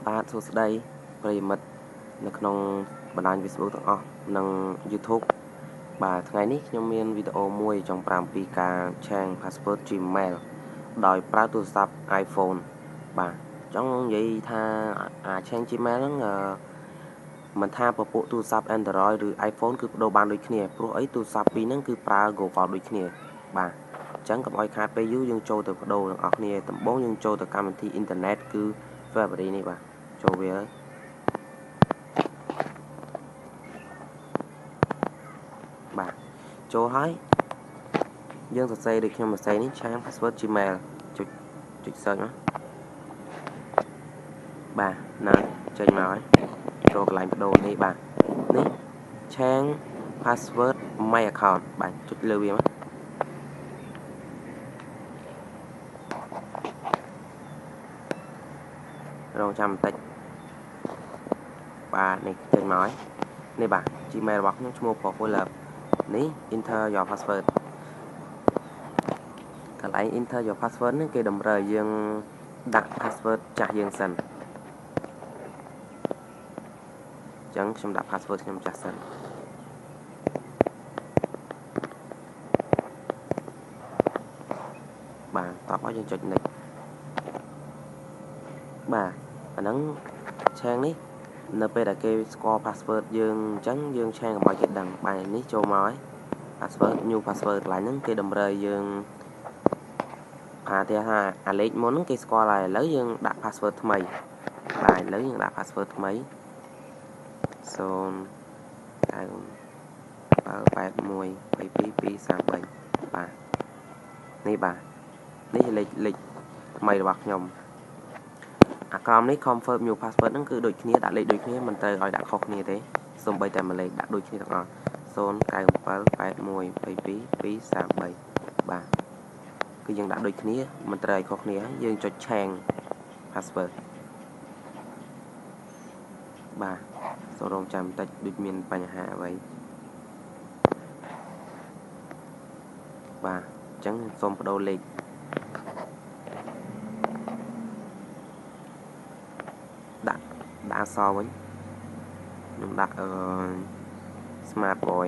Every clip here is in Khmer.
បាទសួស្តីប្រិយមិត្តនៅក្នុងបណ្ដាញ Facebook ទាំងអស់និង YouTube បាទថ្ងៃនេះខ្ញុំមានវីដេអូមួយចង់ប្រាប់ពីការ change password Gmail ដោយប្រើទូរស័ព្ទ iPhone បាទចង់និយាយថាchange Gmail ហ្នឹងមិនថាពពួកទូរស័ព្ទ Android ឬ iPhone គឺបដូរបានដូចគ្នាព្រោះអីទូរស័ព្ទពីរហ្នឹងគឺប្រើ Google ដូចគ្នាបាទអញ្ចឹងកុំឲ្យខាតពេលយូរយើងចូលទៅបដូរទាំងអស់គ្នាដំបូងយើងចូលទៅកម្មវិធីអ៊ីនធឺណិតគឺ February នេះបាទចូលវាបាទចូលហើយយើងសរសេរដូចខ្ញុំសរសេរនេះ change password Gmail ចុច search មកបាទណាចេញមកហើយចូលកន្លែងបដូរនេះបាទនេះ change password my account បាទចុចលើវាមករងចាំបន្តិចបាទនេះចេញមកហើយនេះបាទ Gmail របស់ខ្ញុំឈ្មោះ popular នេះ enter your password កន្លែង enter your password នេះគេតម្រូវយើងដាក់ password ចាស់យើងសិនអញ្ចឹងខ្ញុំដាក់ password ខ្ញុំចាស់សិនបាទតបឲ្យយើងចុច next បាទអាហ្នឹងឆាងនេះនៅពេលដែលគេស្គាល់ password យើងអញ្ចឹងយើងឆាងកុំឲ្យគេដឹងបាទនេះចូលមកហើយ password new password កន្លែងហ្នឹងគេតម្រូវយើងថាអាលេខមុនហ្នឹងគេស្គាល់ហើយឥឡូវយើងដាក់ password ថ្មីបាទឥឡូវយើងដាក់ password ថ្មី097812233បាទនេះបាទនេះលេខថ្មីរបស់ខ្ញុំអាក្រមនេះ confirm new password ហ្នឹងគឺដូចគ្នាដាក់លេខដូចគ្នាមិនត្រូវឲ្យដាក់ខុសគ្នាទេសូម្បីតែមួយលេខដាក់ដូចគ្នាទាំងអស់097812233បាទគឺយើងដាក់ដូចគ្នាមិនត្រូវឲ្យខុសគ្នាយើងចុច change password បាទសូមរងចាំបន្តិចដូចមានបញ្ហាអ្វីបាទអញ្ចឹងសូមបដូរលេខដាក់អក្សរវិញខ្ញុំដាក់smart boy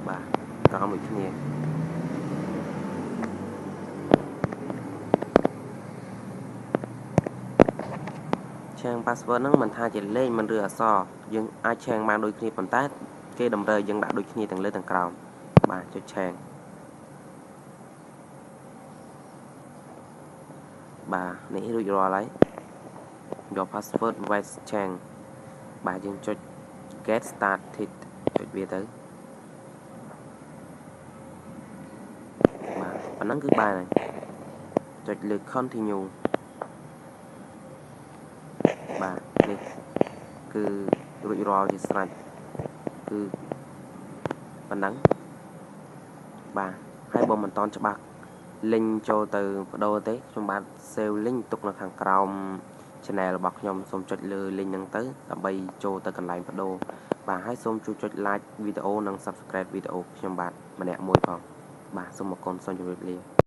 បាទក្រោមដូចគ្នាឆាង password ហ្នឹងមិនថាជាលេខមិនឬអក្សរយើងអាចឆាងបានដូចគ្នាប៉ុន្តែគេតម្រូវយើងដាក់ដូចគ្នាទាំងលើទាំងក្រោមបាទចុចឆាងបាទនេះរួចរាល់ហើយ your password was changed បាទយើងចុច get started ចុចវាទៅបាទប៉ុណ្ណឹងគឺបានហើយចុចលើ continue បាទនេះគឺរួចរាល់ជាស្រេចគឺប៉ុណ្ណឹងបាទហើយបើមិនតន់ច្បាស់ link ចូលទៅបដូរទេខ្ញុំបាទ save link ទុកនៅខាងក្រោម channel របស់ខ្ញុំសូមចុចលើ link ហ្នឹងទៅដើម្បីចូលទៅកន្លែងបដូរបាទហើយសូមជួយចុច like វីដេអូនិង subscribe វីដេអូខ្ញុំបាទម្នាក់មួយផងបាទសូមអរគុណសូមជម្រាបលា